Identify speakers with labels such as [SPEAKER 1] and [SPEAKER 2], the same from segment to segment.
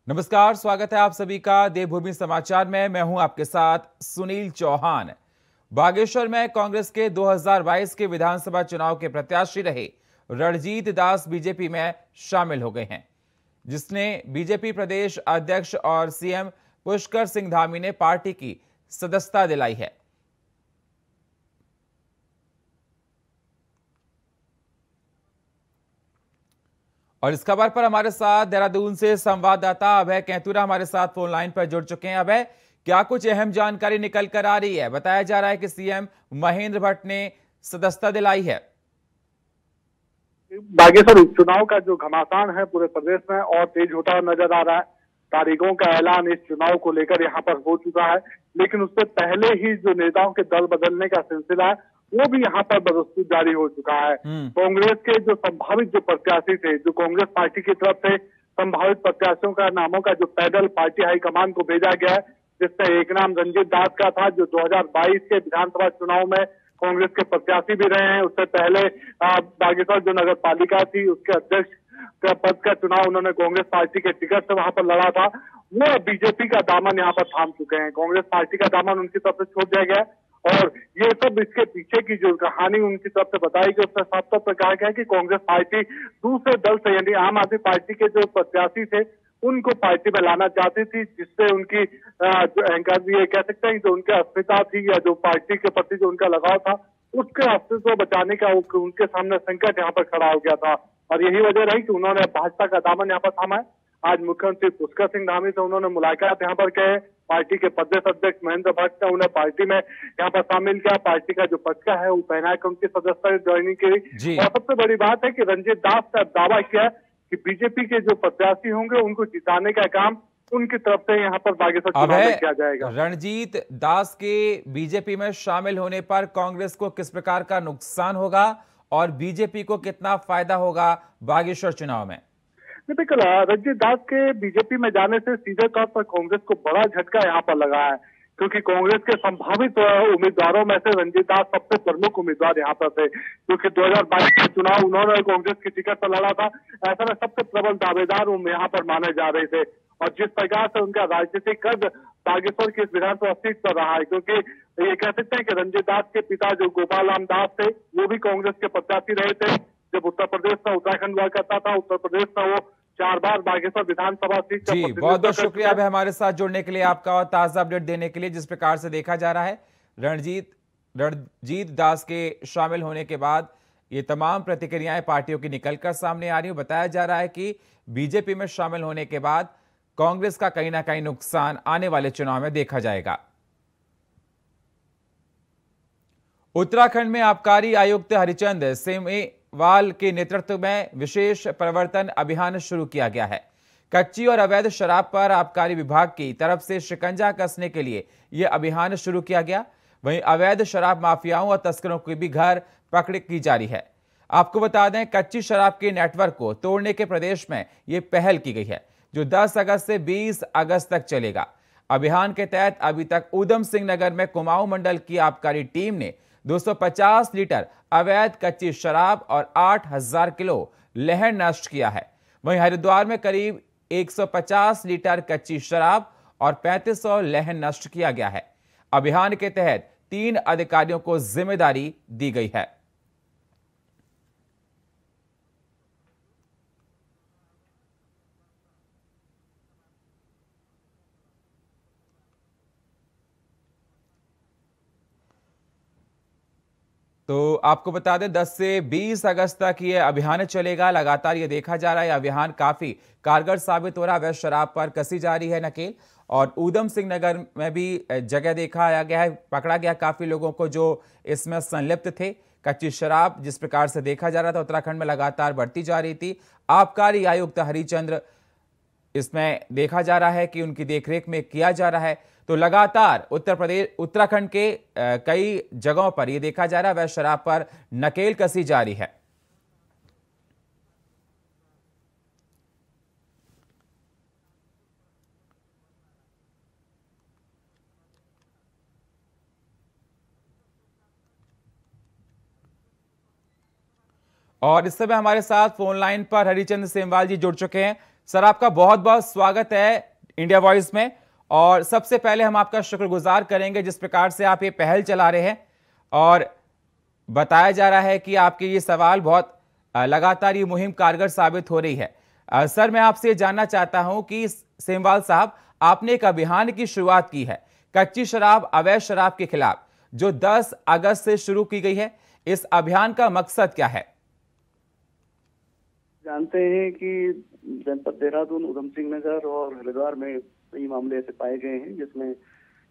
[SPEAKER 1] नमस्कार, स्वागत है आप सभी का देवभूमि समाचार में। मैं हूं आपके साथ सुनील चौहान। बागेश्वर में कांग्रेस के 2022 के विधानसभा चुनाव के प्रत्याशी रहे रणजीत दास बीजेपी में शामिल हो गए हैं, जिसने बीजेपी प्रदेश अध्यक्ष और सीएम पुष्कर सिंह धामी ने पार्टी की सदस्यता दिलाई है। और इस खबर पर हमारे साथ देहरादून से संवाददाता अभय कैंतुरा हमारे साथ फोन लाइन पर जुड़ चुके हैं। अभय, क्या कुछ अहम जानकारी निकल कर आ रही है? बताया जा रहा है कि सीएम महेंद्र भट्ट ने सदस्यता दिलाई है।
[SPEAKER 2] बागेश्वर उपचुनाव का जो घमासान है पूरे प्रदेश में और तेज होता हुआ नजर आ रहा है। तारीखों का ऐलान इस चुनाव को लेकर यहाँ पर हो चुका है, लेकिन उससे पहले ही जो नेताओं के दल बदलने का सिलसिला है वो भी यहाँ पर बदस्तूर जारी हो चुका है। कांग्रेस के जो संभावित जो प्रत्याशी थे, जो कांग्रेस पार्टी की तरफ से संभावित प्रत्याशियों का नामों का जो पैदल पार्टी हाईकमान को भेजा गया है, जिसमें एक नाम रंजीत दास का था, जो 2022 के विधानसभा चुनाव में कांग्रेस के प्रत्याशी भी रहे हैं। उससे पहले बागेश्वर जो नगर पालिका थी उसके अध्यक्ष का पद का चुनाव उन्होंने कांग्रेस पार्टी के टिकट से वहां पर लड़ा था। वो बीजेपी का दामन यहाँ पर थाम चुके हैं। कांग्रेस पार्टी का दामन उनकी तरफ से छोड़ दिया गया और ये सब इसके पीछे की जो कहानी उनकी तरफ से बताई गई, उसमें साफ तौर पर कहा गया कि कांग्रेस पार्टी दूसरे दल से यानी आम आदमी पार्टी के जो प्रत्याशी थे उनको पार्टी में लाना चाहती थी, जिससे उनकी जो अहंकार ये कह सकते हैं जो उनकी अस्मिता थी या जो पार्टी के प्रति जो उनका लगाव था उसके अस्तित्व बचाने का उनके सामने संकट यहाँ पर खड़ा हो गया था। और यही वजह रही कि उन्होंने भाजपा का दामन यहाँ पर थामा है। आज मुख्यमंत्री पुष्कर सिंह धामी से उन्होंने मुलाकात यहाँ पर कहे। पार्टी के प्रदेश अध्यक्ष महेंद्र भट्ट ने उन्हें पार्टी में यहाँ पर शामिल किया। पार्टी का जो पटका है वो पहना के उनकी सदस्यता ज्वाइनिंग की। और सबसे बड़ी बात है कि रंजीत दास का दावा किया कि बीजेपी के जो प्रत्याशी होंगे उनको जिताने का काम उनकी तरफ से यहाँ पर बागेश्वर चुनाव में किया जाएगा।
[SPEAKER 1] रणजीत दास के बीजेपी में शामिल होने पर कांग्रेस को किस प्रकार का नुकसान होगा और बीजेपी को कितना फायदा होगा बागेश्वर चुनाव में?
[SPEAKER 2] बिल्कुल, रंजीत दास के बीजेपी में जाने से सीधे तौर पर कांग्रेस को बड़ा झटका यहाँ पर लगा है, क्योंकि कांग्रेस के संभावित उम्मीदवारों में से रंजीत दास सबसे प्रमुख उम्मीदवार यहाँ पर थे, क्योंकि 2022 के चुनाव उन्होंने कांग्रेस की टिकट पर लड़ा था। ऐसा में सबसे प्रबल दावेदार यहाँ पर माने जा रहे थे। और जिस प्रकार से उनका राजनीतिक कद बागेश्वर की विधानसभा सीट पर रहा है, क्योंकि ये कह सकते हैं कि रंजीत दास के पिता जो गोपाल राम दास थे वो भी कांग्रेस के प्रत्याशी रहे थे। जब उत्तर प्रदेश में उत्तराखंड हुआ करता था, उत्तर प्रदेश में वो 4 बार बागेश्वर विधानसभा सीट।
[SPEAKER 1] जी, बहुत बहुत शुक्रिया अभी हमारे साथ जुड़ने के लिए, आपका और ताजा अपडेट देने के लिए। जिस प्रकार से देखा जा रहा है रणजीत दास के शामिल होने के बाद ये तमाम प्रतिक्रियाएं पार्टियों की निकलकर सामने आ रही है। बताया जा रहा है कि बीजेपी में शामिल होने के बाद कांग्रेस का कहीं ना कहीं नुकसान आने वाले चुनाव में देखा जाएगा। उत्तराखंड में आबकारी आयुक्त हरिचंद सेमेवाल के नेतृत्व में विशेष प्रवर्तन अभियान शुरू किया गया है। कच्ची और अवैध शराब पर आबकारी विभाग की तरफ से शिकंजा कसने के लिए यह अभियान शुरू किया गया। वहीं अवैध शराब माफियाओं और तस्करों की भी घर पकड़ की जा रही है। आपको बता दें, कच्ची शराब के नेटवर्क को तोड़ने के प्रदेश में यह पहल की गई है, जो 10 अगस्त से 20 अगस्त तक चलेगा। अभियान के तहत अभी तक ऊधम सिंह नगर में कुमाऊं मंडल की आबकारी टीम ने 250 लीटर अवैध कच्ची शराब और 8000 किलो लहन नष्ट किया है। वहीं हरिद्वार में करीब 150 लीटर कच्ची शराब और 3500 लहन नष्ट किया गया है। अभियान के तहत 3 अधिकारियों को जिम्मेदारी दी गई है। तो आपको बता दें 10 से 20 अगस्त तक ये अभियान चलेगा। लगातार ये देखा जा रहा है अभियान काफी कारगर साबित हो रहा है। अवैध शराब पर कसी जा रही है नकेल। और ऊधम सिंह नगर में भी जगह देखा गया है, पकड़ा गया काफी लोगों को जो इसमें संलिप्त थे। कच्ची शराब जिस प्रकार से देखा जा रहा था उत्तराखंड में लगातार बढ़ती जा रही थी। आबकारी आयुक्त हरिचंद्र इसमें देखा जा रहा है कि उनकी देखरेख में किया जा रहा है। तो लगातार उत्तराखंड के कई जगहों पर यह देखा जा रहा है अवैध शराब पर नकेल कसी जा रही है। और इस समय हमारे साथ फोन लाइन पर हरिचंद सेमवाल जी जुड़ चुके हैं। सर, आपका बहुत बहुत स्वागत है इंडिया वॉइस में। और सबसे पहले हम आपका शुक्रगुजार करेंगे जिस प्रकार से आप ये पहल चला रहे हैं और बताया जा रहा है कि आपके ये सवाल बहुत लगातार ये मुहिम कारगर साबित हो रही है। सर, मैं आपसे जानना चाहता हूं कि सेमवाल साहब, आपने एक अभियान की शुरुआत की है कच्ची शराब, अवैध शराब के खिलाफ, जो 10 अगस्त से शुरू की गई है। इस अभियान का मकसद क्या है?
[SPEAKER 3] जानते हैं कि जनपद देहरादून, उधम सिंह नगर और हरिद्वार में कई मामले ऐसे पाए गए हैं जिसमें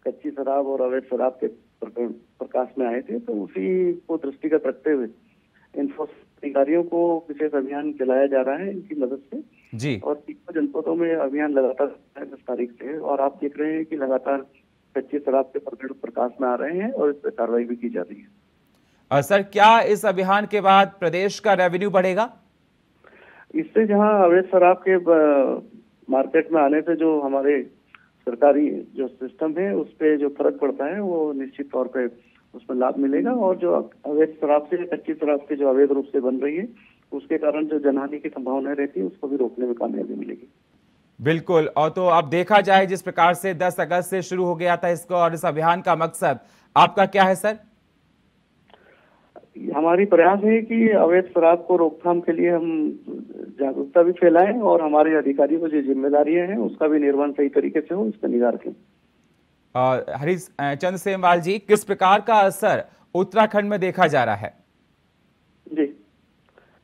[SPEAKER 3] कच्ची शराब और अवैध शराब के प्रकरण प्रकाश में आए थे। तो उसी को दृष्टिगत रखते हुए इन्फोर्समेंट अधिकारियों को विशेष अभियान चलाया जा रहा है इनकी मदद से
[SPEAKER 1] जी।
[SPEAKER 3] और 3 जनपदों में अभियान लगातार 10 तारीख से, और आप देख रहे हैं कि लगातार कच्ची शराब के प्रकरण प्रकाश में आ रहे हैं और इस पर कार्रवाई भी की जा रही है।
[SPEAKER 1] सर, क्या इस अभियान के बाद प्रदेश का रेवेन्यू बढ़ेगा?
[SPEAKER 3] इससे जहां अवैध शराब के मार्केट में आने से जो हमारे सरकारी जो सिस्टम है उस पे जो फर्क पड़ता है वो निश्चित तौर पे उसमें लाभ मिलेगा, और जो अवैध शराब से कच्ची शराब के जो अवैध रूप से बन रही है उसके कारण जो जनहानि की संभावनाएं रहती है उसको भी रोकने में कामयाबी मिलेगी।
[SPEAKER 1] बिल्कुल। और तो अब देखा जाए जिस प्रकार से 10 अगस्त से शुरू हो गया था इसको, और इस अभियान का मकसद आपका क्या है सर?
[SPEAKER 3] हमारी प्रयास है कि अवैध शराब को रोकथाम के लिए हम जागरूकता भी फैलाएं और हमारे अधिकारियों को जो जिम्मेदारियां हैं उसका भी निर्वहन सही तरीके से हो, इस पर निगाह रखें।
[SPEAKER 1] हरिचंद सेमवाल जी, किस प्रकार का असर उत्तराखंड में देखा जा रहा है?
[SPEAKER 3] जी,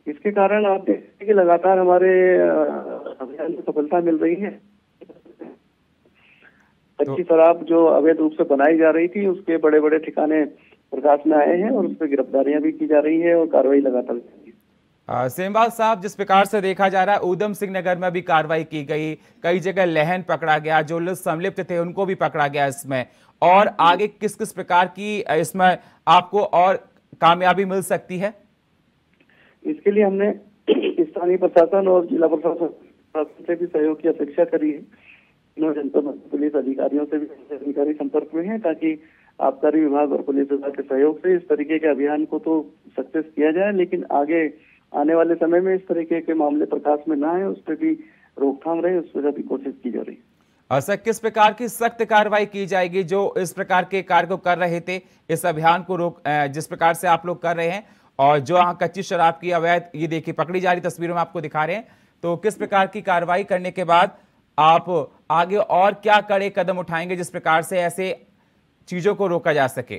[SPEAKER 3] इसके कारण आप देखते हैं कि लगातार हमारे अभियान में सफलता मिल रही है। कच्ची शराब जो अवैध रूप से बनाई जा रही थी उसके बड़े बड़े ठिकाने प्रकाश में आए हैं और उस पर गिरफ्तारियां भी की जा रही है और कार्रवाई लगातार जारी है।
[SPEAKER 1] सेमवाल साहब, जिस प्रकार से देखा जा रहा है उधम सिंह नगर में भी कार्रवाई की गई, कई जगह लहन पकड़ा गया, जो लोग संलिप्त थे उनको भी पकड़ा गया इसमें, और आगे किस किस प्रकार की इसमें आपको और कामयाबी मिल सकती है?
[SPEAKER 3] इसके लिए हमने स्थानीय प्रशासन और जिला प्रशासन से भी सहयोग की अपेक्षा करी है। जनपद पुलिस अधिकारियों से भी अधिकारी संपर्क में है ताकि आबकारी विभाग और पुलिस विभाग के सहयोग से इस तरीके के अभियान को तो सक्सेस किया जाए, लेकिन आगे आने वाले समय में इस तरीके के मामले प्रकाश में ना आए, उस पर भी रोकथाम रहे, उस पर भी कोशिश की जा रही है।
[SPEAKER 1] सर, किस प्रकार की सख्त कार्रवाई की जाएगी जो इस प्रकार के कार्य को कर रहे थे, इस अभियान को रोक जिस प्रकार से आप लोग कर रहे हैं, और जो यहाँ कच्ची शराब की अवैध ये देखिए पकड़ी जा रही तस्वीरों में आपको दिखा रहे हैं, तो किस प्रकार की कार्रवाई करने के बाद आप आगे और क्या कड़े कदम उठाएंगे जिस प्रकार से ऐसे चीजों को रोका जा सके?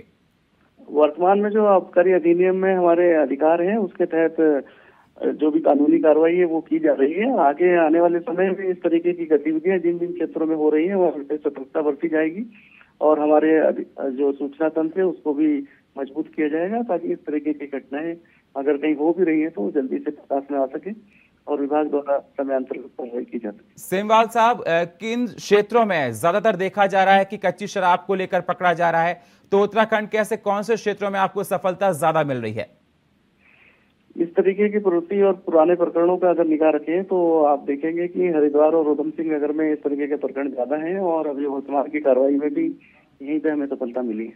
[SPEAKER 3] वर्तमान में जो आबकारी अधिनियम में हमारे अधिकार हैं उसके तहत जो भी कानूनी कार्रवाई है वो की जा रही है। आगे आने वाले समय में इस तरीके की गतिविधियां जिन जिन क्षेत्रों में हो रही है वह सतर्कता बरती जाएगी और हमारे जो सूचना तंत्र है उसको भी मजबूत किया जाएगा ताकि इस तरीके की घटनाएं अगर कहीं हो भी रही है तो जल्दी से प्रकाश में आ सके और विभाग द्वारा समयान्तर कार्रवाई की जा सके।
[SPEAKER 1] सेमवाल साहब, किन क्षेत्रों में ज्यादातर देखा जा रहा है कि कच्ची शराब को लेकर पकड़ा जा रहा है, तो उत्तराखंड के ऐसे कौन से क्षेत्रों में आपको सफलता ज्यादा मिल रही है?
[SPEAKER 3] इस तरीके की प्रवृत्ति और पुराने प्रकरणों पर अगर निगाह रखें तो आप देखेंगे कि हरिद्वार और उधम सिंह नगर में इस तरीके के प्रकरण ज्यादा हैं और अभी वर्तमान की कार्रवाई में भी यहीं पे हमें सफलता मिली है।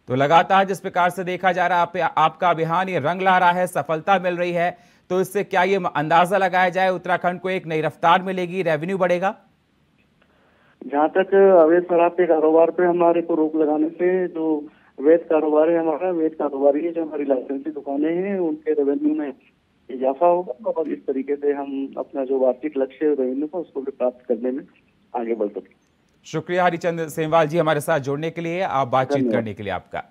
[SPEAKER 1] तो लगातार जिस प्रकार से देखा जा रहा है आपका अभियान ये रंग ला रहा है, सफलता मिल रही है, तो इससे क्या ये अंदाजा लगाया जाए उत्तराखंड को एक नई रफ्तार मिलेगी, रेवेन्यू बढ़ेगा?
[SPEAKER 3] जहाँ तक अवैध शराब के कारोबार पे हमारे को रोक लगाने से जो अवैध कारोबार है, हमारा अवैध कारोबारी है, जो हमारी लाइसेंसी दुकानें हैं उनके रेवेन्यू में इजाफा होगा और इस तरीके से हम अपना जो वार्षिक लक्ष्य रेवेन्यू का उसको भी प्राप्त करने में आगे बढ़ सकते।
[SPEAKER 1] शुक्रिया हरिचंद सेमवाल जी हमारे साथ जुड़ने के लिए, आप बातचीत करने के लिए आपका।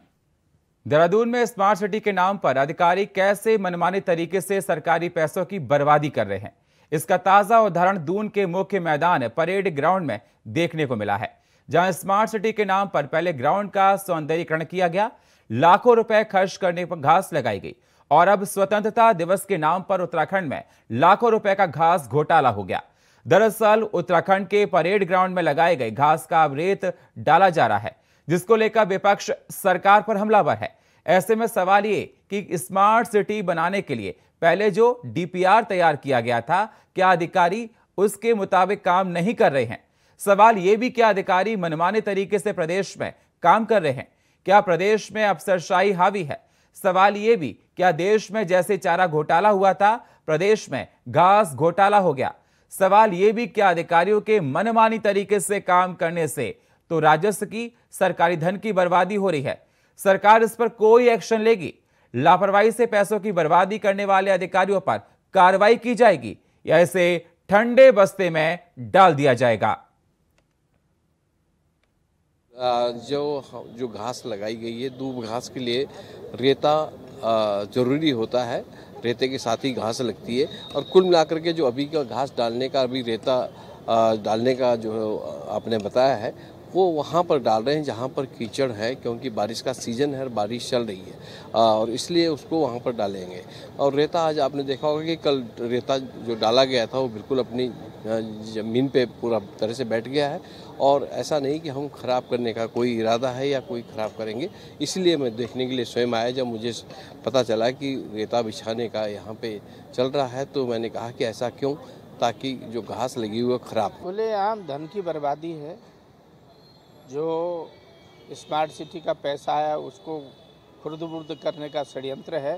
[SPEAKER 1] देहरादून में स्मार्ट सिटी के नाम पर अधिकारी कैसे मनमाने तरीके से सरकारी पैसों की बर्बादी कर रहे हैं, इसका ताजा उदाहरण दून के मुख्य मैदान परेड ग्राउंड में देखने को मिला है, जहां स्मार्ट सिटी के नाम पर पहले ग्राउंड का सौंदर्यीकरण किया गया, लाखों रुपए खर्च करने पर घास लगाई गई और अब स्वतंत्रता दिवस के नाम पर उत्तराखंड में लाखों रुपए का घास घोटाला हो गया। दरअसल उत्तराखंड के परेड ग्राउंड में लगाए गए घास का अब रेत डाला जा रहा है, जिसको लेकर विपक्ष सरकार पर हमलावर है। ऐसे में सवाल ये कि स्मार्ट सिटी बनाने के लिए पहले जो डीपीआर तैयार किया गया था, क्या अधिकारी उसके मुताबिक काम नहीं कर रहे हैं? सवाल यह भी, क्या अधिकारी मनमाने तरीके से प्रदेश में काम कर रहे हैं? क्या प्रदेश में अफसरशाही हावी है? सवाल यह भी, क्या देश में जैसे चारा घोटाला हुआ था, प्रदेश में घास घोटाला हो गया? सवाल ये भी क्या अधिकारियों के मनमानी तरीके से काम करने से तो राजस्व की, सरकारी धन की बर्बादी हो रही है। सरकार इस पर कोई एक्शन लेगी? लापरवाही से पैसों की बर्बादी करने वाले अधिकारियों पर कार्रवाई की जाएगी या इसे ठंडे बस्ते में डाल दिया जाएगा?
[SPEAKER 4] जो घास लगाई गई है, दूब घास के लिए रेता जरूरी होता है, रेते के साथ ही घास लगती है। और कुल मिलाकर के जो अभी का घास डालने का, अभी रेता डालने का जो आपने बताया है, वो वहाँ पर डाल रहे हैं जहाँ पर कीचड़ है, क्योंकि बारिश का सीज़न है, बारिश चल रही है और इसलिए उसको वहाँ पर डालेंगे। और रेता आज आपने देखा होगा कि कल रेता जो डाला गया था वो बिल्कुल अपनी ज़मीन पे पूरा तरह से बैठ गया है। और ऐसा नहीं कि हम ख़राब करने का कोई इरादा है या कोई ख़राब करेंगे, इसलिए मैं देखने के लिए स्वयं आया। जब मुझे पता चला कि रेता बिछाने का यहाँ पे चल रहा है तो मैंने कहा कि ऐसा क्यों, ताकि जो घास लगी हुई है ख़राब।
[SPEAKER 5] खुलेआम धन की बर्बादी है। जो स्मार्ट सिटी का पैसा है उसको खुर्द-बुर्द करने का षड्यंत्र है।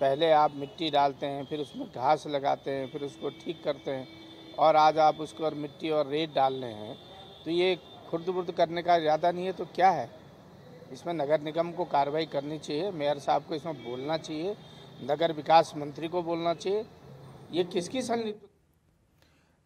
[SPEAKER 5] पहले आप मिट्टी डालते हैं, फिर उसमें घास लगाते हैं, फिर उसको ठीक करते हैं और आज आप उसको और मिट्टी और रेत डाल रहे हैं। तो ये खुर्द-बुर्द करने का इरादा नहीं है तो क्या है? इसमें नगर निगम को कार्रवाई करनी चाहिए, मेयर साहब को इसमें बोलना चाहिए, नगर विकास मंत्री को बोलना चाहिए। ये किसकी संलिप्त?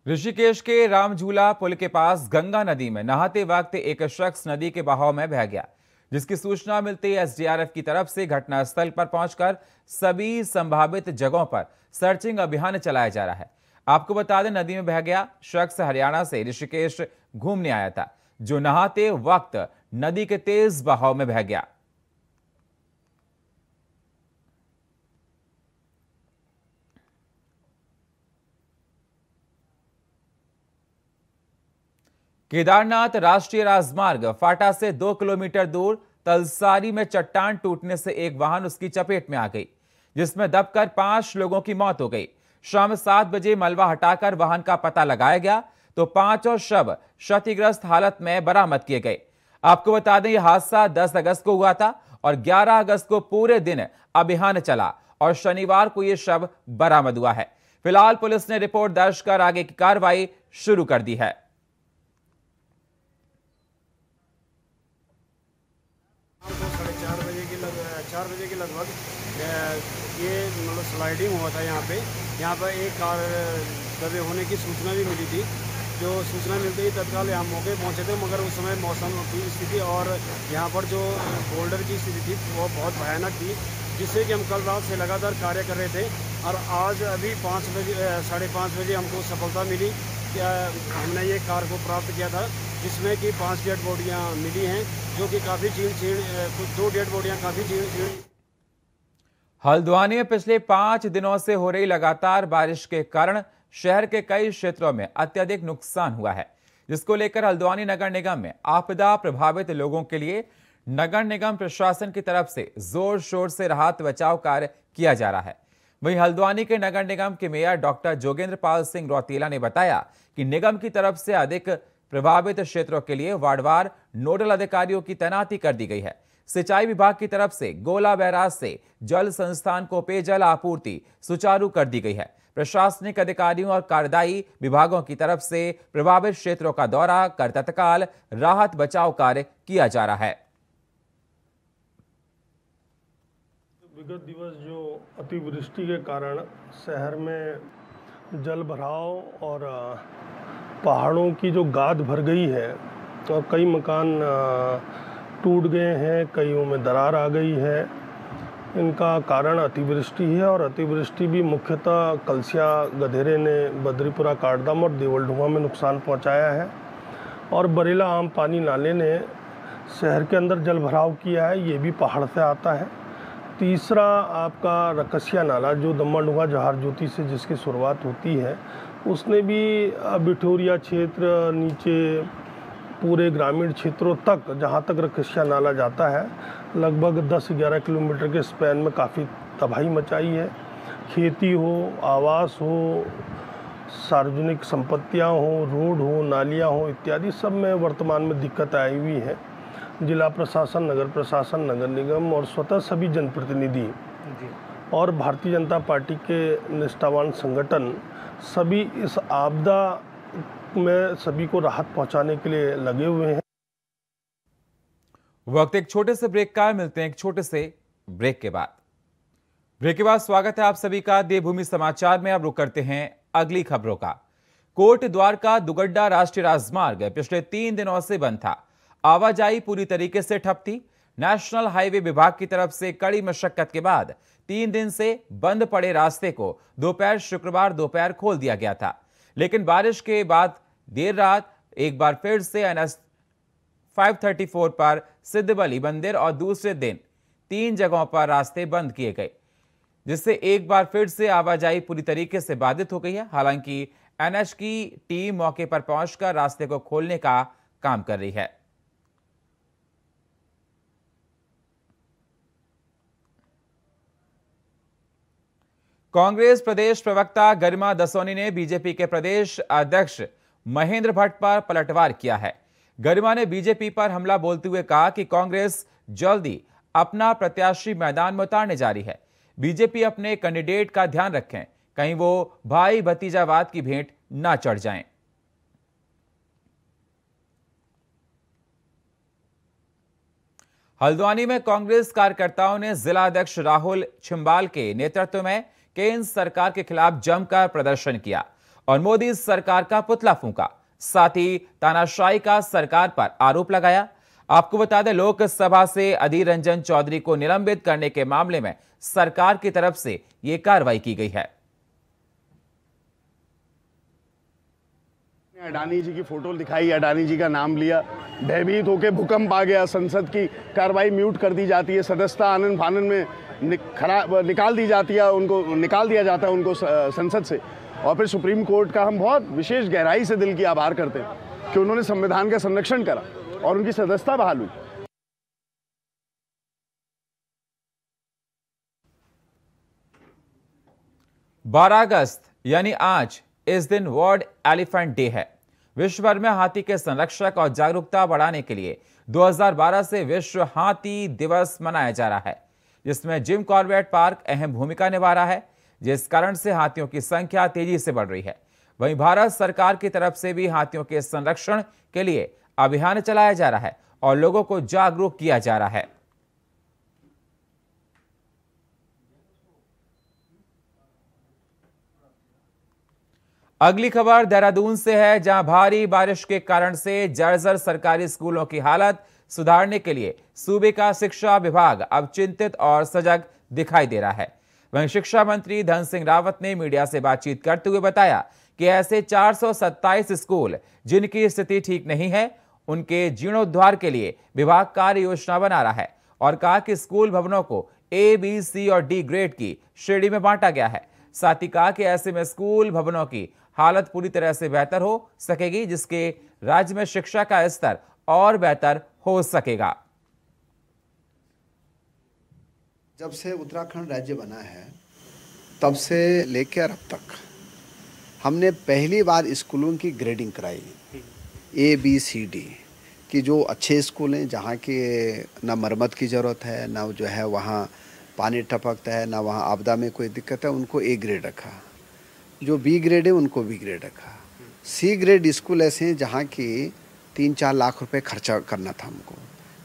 [SPEAKER 1] ऋषिकेश के रामझूला पुल के पास गंगा नदी में नहाते वक्त एक शख्स नदी के बहाव में बह गया, जिसकी सूचना मिलते ही एसडीआरएफ की तरफ से घटनास्थल पर पहुंचकर सभी संभावित जगहों पर सर्चिंग अभियान चलाया जा रहा है। आपको बता दें, नदी में बह गया शख्स हरियाणा से ऋषिकेश घूमने आया था, जो नहाते वक्त नदी के तेज बहाव में बह गया। केदारनाथ राष्ट्रीय राजमार्ग फाटा से 2 किलोमीटर दूर तलसारी में चट्टान टूटने से एक वाहन उसकी चपेट में आ गई, जिसमें दबकर 5 लोगों की मौत हो गई। शाम 7 बजे मलबा हटाकर वाहन का पता लगाया गया तो 5 और शव क्षतिग्रस्त हालत में बरामद किए गए। आपको बता दें, यह हादसा 10 अगस्त को हुआ था और 11 अगस्त को पूरे दिन अभियान चला और शनिवार को यह शव बरामद हुआ है। फिलहाल पुलिस ने रिपोर्ट दर्ज कर आगे की कार्रवाई शुरू कर दी है।
[SPEAKER 6] 4 बजे के लगभग ये मतलब स्लाइडिंग हुआ था यहाँ पर एक कार दबे होने की सूचना भी मिली थी। जो सूचना मिलते ही तत्काल यहाँ मौके पहुँचे थे, मगर उस समय मौसम की स्थिति और यहाँ पर जो बोल्डर की स्थिति थी वो बहुत भयानक थी, जिससे कि हम कल रात से लगातार कार्य कर रहे थे और आज अभी 5 बजे 5:30 बजे हमको सफलता मिली कि हमने ये कार को प्राप्त किया था, जिसमें कि 5 डेड बॉडियाँ मिली हैं, जो कि काफ़ी कुछ 2 डेड बॉडियाँ काफ़ी चीड़।
[SPEAKER 1] हल्द्वानी में पिछले 5 दिनों से हो रही लगातार बारिश के कारण शहर के कई क्षेत्रों में अत्यधिक नुकसान हुआ है, जिसको लेकर हल्द्वानी नगर निगम में आपदा प्रभावित लोगों के लिए नगर निगम प्रशासन की तरफ से जोर शोर से राहत बचाव कार्य किया जा रहा है। वहीं हल्द्वानी के नगर निगम के मेयर डॉक्टर जोगेंद्र पाल सिंह रौतेला ने बताया कि निगम की तरफ से अधिक प्रभावित क्षेत्रों के लिए वार्डवार नोडल अधिकारियों की तैनाती कर दी गई है। सिंचाई विभाग की तरफ से गोला बैराज से जल संस्थान को पेयजल आपूर्ति सुचारू कर दी गई है। प्रशासनिक अधिकारियों और कार्यदायी विभागों की तरफ से प्रभावित क्षेत्रों का दौरा कर तत्काल राहत बचाव कार्य किया जा रहा है।
[SPEAKER 7] विगत दिवस जो अतिवृष्टि के कारण शहर में जल भराव और पहाड़ों की जो गाद भर गई है और कई मकान टूट गए हैं, कईयों में दरार आ गई है, इनका कारण अतिवृष्टि है। और अतिवृष्टि भी मुख्यतः कलसिया गधेरे ने बद्रीपुरा काटदाम और देवलढुआ में नुकसान पहुंचाया है और बरेला आम पानी नाले ने शहर के अंदर जल भराव किया है, ये भी पहाड़ से आता है। तीसरा आपका रकसिया नाला जो दम्माडुंगा जहार ज्योति से जिसकी शुरुआत होती है, उसने भी बिठोरिया क्षेत्र नीचे पूरे ग्रामीण क्षेत्रों तक, जहाँ तक रकसिया नाला जाता है, लगभग 10-11 किलोमीटर के स्पैन में काफ़ी तबाही मचाई है। खेती हो, आवास हो, सार्वजनिक संपत्तियाँ हो, रोड हो, नालियाँ हो इत्यादि सब में वर्तमान में दिक्कत आई हुई है। जिला प्रशासन, नगर प्रशासन, नगर निगम और स्वतः सभी जनप्रतिनिधि और भारतीय जनता पार्टी के निष्ठावान संगठन सभी इस आपदा में सभी को राहत पहुंचाने के लिए लगे हुए हैं।
[SPEAKER 1] वक्त एक छोटे से ब्रेक का, मिलते हैं एक छोटे से ब्रेक के बाद। ब्रेक के बाद स्वागत है आप सभी का देवभूमि समाचार में। अब रुक करते हैं अगली खबरों का। कोट द्वारका दुगड्डा राष्ट्रीय राजमार्ग पिछले 3 दिनों से बंद था। आवाजाही पूरी तरीके से ठप थी। नेशनल हाईवे विभाग की तरफ से कड़ी मशक्कत के बाद 3 दिन से बंद पड़े रास्ते को शुक्रवार दोपहर खोल दिया गया था, लेकिन बारिश के बाद देर रात एक बार फिर से NH 534 पर सिद्धबली मंदिर और दूसरे दिन 3 जगहों पर रास्ते बंद किए गए, जिससे एक बार फिर से आवाजाही पूरी तरीके से बाधित हो गई है। हालांकि NH की टीम मौके पर पहुंचकर रास्ते को खोलने का काम कर रही है। कांग्रेस प्रदेश प्रवक्ता गरिमा दसोनी ने बीजेपी के प्रदेश अध्यक्ष महेंद्र भट्ट पर पलटवार किया है। गरिमा ने बीजेपी पर हमला बोलते हुए कहा कि कांग्रेस जल्दी अपना प्रत्याशी मैदान में उतारने जा रही है। बीजेपी अपने कैंडिडेट का ध्यान रखें, कहीं वो भाई भतीजावाद की भेंट ना चढ़ जाएं। हल्द्वानी में कांग्रेस कार्यकर्ताओं ने जिला अध्यक्ष राहुल छिंबाल के नेतृत्व में केंद्र सरकार के खिलाफ जमकर प्रदर्शन किया और मोदी सरकार का पुतला फूंका। साथ ही तानाशाही का सरकार पर आरोप लगाया। आपको बता दें, लोकसभा से अधीर रंजन चौधरी को निलंबित करने के मामले में सरकार की तरफ से यह कार्रवाई की गई है।
[SPEAKER 8] अडानी जी की फोटो दिखाई, अडानी जी का नाम लिया, भयभीत होकर भूकंप आ गया, संसद की कार्रवाई म्यूट कर दी जाती है, सदस्यता आनन फानन में निकाल दी जाती है, उनको निकाल दिया जाता है उनको संसद से। और फिर सुप्रीम कोर्ट का हम बहुत विशेष गहराई से दिल की आभार करते हैं कि उन्होंने संविधान का संरक्षण करा और उनकी सदस्यता बहाल हुई।
[SPEAKER 1] 12 अगस्त यानी आज इस दिन वर्ल्ड एलिफेंट डे है। विश्व भर में हाथी के संरक्षक और जागरूकता बढ़ाने के लिए 2012 से विश्व हाथी दिवस मनाया जा रहा है, जिसमें जिम कॉर्बेट पार्क अहम भूमिका निभा रहा है, जिस कारण से हाथियों की संख्या तेजी से बढ़ रही है। वहीं भारत सरकार की तरफ से भी हाथियों के संरक्षण के लिए अभियान चलाया जा रहा है और लोगों को जागरूक किया जा रहा है। अगली खबर देहरादून से है, जहां भारी बारिश के कारण से जर्जर सरकारी स्कूलों की हालत सुधारने के लिए सूबे का शिक्षा विभाग अब चिंतित और सजग दिखाई दे रहा है। वहीं शिक्षा मंत्री धन सिंह रावत ने मीडिया से बातचीत करते हुए बताया कि ऐसे 427 स्कूल जिनकी स्थिति ठीक नहीं है, उनके जीर्णोद्धार के लिए विभाग कार्य योजना बना रहा है और कहा कि स्कूल भवनों को A, B, C और D ग्रेड की श्रेणी में बांटा गया है। साथ ही कहा कि ऐसे में स्कूल भवनों की हालत पूरी तरह से बेहतर हो सकेगी, जिसके राज्य में शिक्षा का स्तर और बेहतर हो सकेगा।
[SPEAKER 9] जब से उत्तराखंड राज्य बना है तब से लेकर अब तक हमने पहली बार स्कूलों की ग्रेडिंग कराई, A, B, C, D कि जो अच्छे स्कूल हैं, जहाँ की ना मरम्मत की ज़रूरत है, ना जो है वहाँ पानी टपकता है, ना वहाँ आपदा में कोई दिक्कत है, उनको A ग्रेड रखा। जो B ग्रेड है उनको B ग्रेड रखा। C ग्रेड स्कूल ऐसे हैं जहाँ की 3-4 लाख रुपए खर्चा करना था हमको,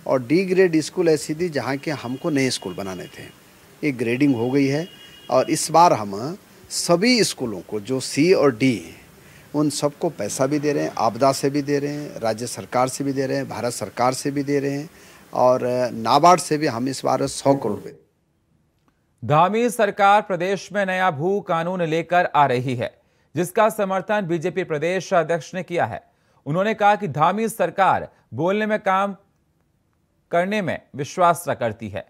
[SPEAKER 9] और D ग्रेड स्कूल ऐसी थी जहाँ के हमको नए स्कूल बनाने थे। ये ग्रेडिंग हो गई है और इस बार हम सभी स्कूलों को जो C और D उन सबको पैसा भी दे रहे हैं, आपदा से भी दे रहे हैं, राज्य सरकार से भी दे रहे हैं, भारत सरकार से भी दे रहे हैं और नाबार्ड से भी हम इस बार 100 करोड़ रुपए।
[SPEAKER 1] धामी सरकार प्रदेश में नया भू कानून लेकर आ रही है, जिसका समर्थन बीजेपी प्रदेश अध्यक्ष ने किया है। उन्होंने कहा कि धामी सरकार बोलने में काम करने में विश्वास करती है।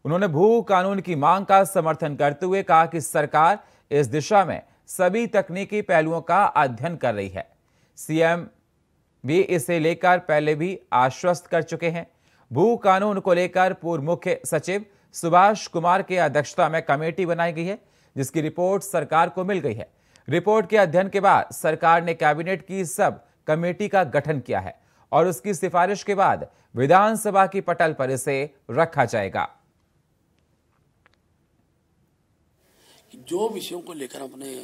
[SPEAKER 1] उन्होंने भू कानून की मांग का समर्थन करते हुए कहा कि सरकार इस दिशा में सभी तकनीकी पहलुओं का अध्ययन कर रही है। सीएम भी इसे लेकर पहले भी आश्वस्त कर चुके हैं। भू कानून को लेकर पूर्व मुख्य सचिव सुभाष कुमार के अध्यक्षता में कमेटी बनाई गई है, जिसकी रिपोर्ट सरकार को मिल गई है। रिपोर्ट के अध्ययन के बाद सरकार ने कैबिनेट की सब कमेटी का गठन किया है और उसकी सिफारिश के बाद विधानसभा की पटल पर इसे रखा जाएगा।
[SPEAKER 10] जो विषयों को लेकर हमने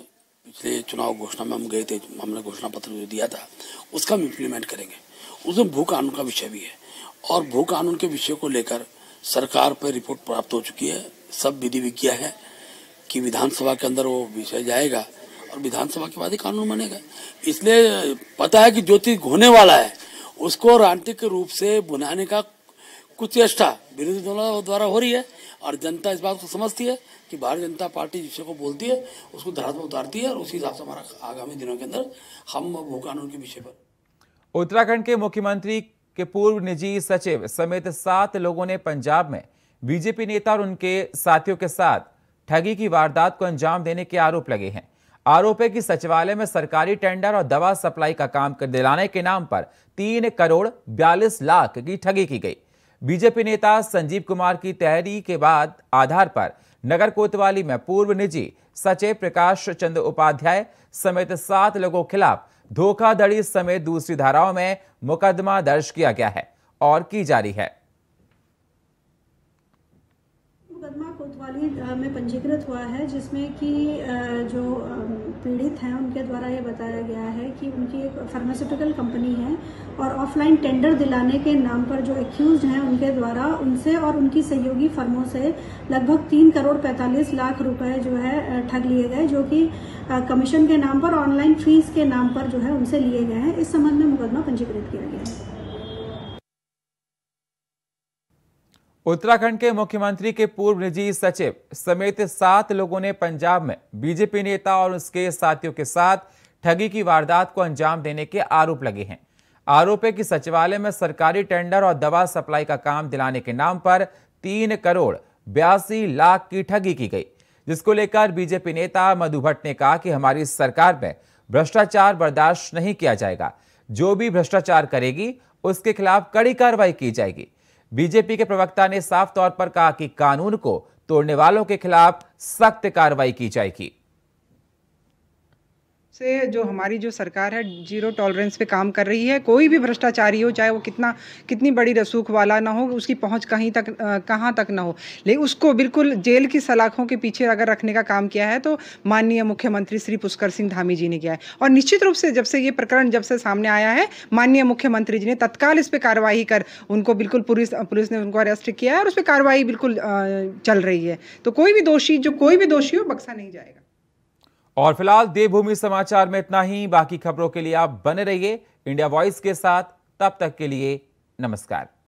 [SPEAKER 10] पिछले चुनाव घोषणा में हम गए थे, हमने घोषणा पत्र जो दिया था उसका हम इम्प्लीमेंट करेंगे। उसमें भू कानून का विषय भी है और भू कानून के विषय को लेकर सरकार पर रिपोर्ट प्राप्त हो चुकी है। सब विधि विज्ञा है कि विधानसभा के अंदर वो विषय जाएगा और विधानसभा के बाद ही कानून बनेगा। इसलिए पता है कि जो चीज होने वाला है उसको राजनीतिक रूप से बनाने का कुछ चेष्टा विरोधी दलों द्वारा हो रही है और जनता इस बात को समझती है कि भारतीय जनता पार्टी जिस को बोलती है उसको धरातल पर उतारती है और उसी हिसाब से हमारा आगामी दिनों के अंदर हम भू कानून के विषय पर।
[SPEAKER 1] उत्तराखंड के मुख्यमंत्री के पूर्व निजी सचिव समेत 7 लोगों ने पंजाब में बीजेपी नेता और उनके साथियों के साथ ठगी की वारदात को अंजाम देने के आरोप लगे हैं। आरोप है कि सचिवालय में सरकारी टेंडर और दवा सप्लाई का काम कर दिलाने के नाम पर 3 करोड़ 42 लाख की ठगी की गई। बीजेपी नेता संजीव कुमार की तहरीर के बाद आधार पर नगर कोतवाली में पूर्व निजी सचिव प्रकाश चंद्र उपाध्याय समेत 7 लोगों के खिलाफ धोखाधड़ी समेत दूसरी धाराओं में मुकदमा दर्ज किया गया है और की जारी है।
[SPEAKER 11] मुकदमा कोतवाली में पंजीकृत हुआ है, जिसमें कि जो पीड़ित हैं उनके द्वारा ये बताया गया है कि उनकी एक फार्मास्यूटिकल कंपनी है और ऑफलाइन टेंडर दिलाने के नाम पर जो एक्यूज्ड हैं उनके द्वारा उनसे और उनकी सहयोगी फर्मों से लगभग 3 करोड़ 45 लाख रुपए जो है ठग लिए गए, जो कि कमीशन के नाम पर ऑनलाइन फीस के नाम पर जो है उनसे लिए गए हैं। इस संबंध में मुकदमा पंजीकृत किया गया है।
[SPEAKER 1] उत्तराखंड के मुख्यमंत्री के पूर्व निजी सचिव समेत 7 लोगों ने पंजाब में बीजेपी नेता और उसके साथियों के साथ ठगी की वारदात को अंजाम देने के आरोप लगे हैं। आरोप है कि सचिवालय में सरकारी टेंडर और दवा सप्लाई का काम दिलाने के नाम पर 3 करोड़ 82 लाख की ठगी की गई, जिसको लेकर बीजेपी नेता मधु भट्ट ने कहा कि हमारी सरकार में भ्रष्टाचार बर्दाश्त नहीं किया जाएगा। जो भी भ्रष्टाचार करेगी उसके खिलाफ कड़ी कार्रवाई की जाएगी। बीजेपी के प्रवक्ता ने साफ तौर पर कहा कि कानून को तोड़ने वालों के खिलाफ सख्त कार्रवाई की जाएगी।
[SPEAKER 12] से जो हमारी जो सरकार है जीरो टॉलरेंस पे काम कर रही है। कोई भी भ्रष्टाचारी हो, चाहे वो कितनी बड़ी रसूख वाला ना हो, उसकी पहुंच कहाँ तक ना हो, लेकिन उसको बिल्कुल जेल की सलाखों के पीछे अगर रखने का काम किया है तो माननीय मुख्यमंत्री श्री पुष्कर सिंह धामी जी ने किया है। और निश्चित रूप से जब से ये प्रकरण सामने आया है, माननीय मुख्यमंत्री जी ने तत्काल इस पर कार्रवाई कर उनको बिल्कुल पुलिस ने उनको अरेस्ट किया है और उस पर कार्रवाई बिल्कुल चल रही है। तो कोई भी दोषी हो बख्शा नहीं जाएगा।
[SPEAKER 1] और फिलहाल देवभूमि समाचार में इतना ही। बाकी खबरों के लिए आप बने रहिए इंडिया वॉइस के साथ। तब तक के लिए नमस्कार।